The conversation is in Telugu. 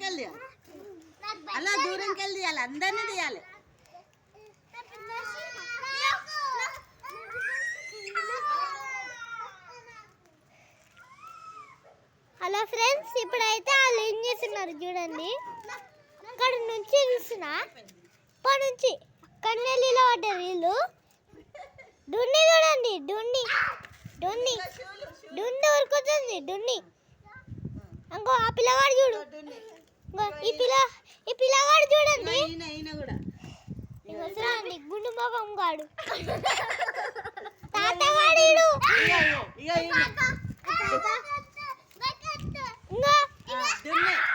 వెళ్ళి అలా దూరంకి వెళ్ళి తీయాలి, అందరినీ తీయాలి. హలో ఫ్రెండ్స్, ఇప్పుడైతే వాళ్ళు ఏం చేస్తున్నారు చూడండి. అక్కడ నుంచి చూస్తున్నా, ఇప్పటి నుంచి కన్నెల్లిలో పడ్డారు వీళ్ళు. డున్ని చూడండి, డున్ని డున్ని డున్ని ఉరుకుతుంది. డున్ని ఇంకో ఆ పిల్లవాడు చూడు, ఇంకో ఈ పిల్లవాడు చూడండి. చూడండి గుండు మొగం గాడు తాతవాడు. ఇంకా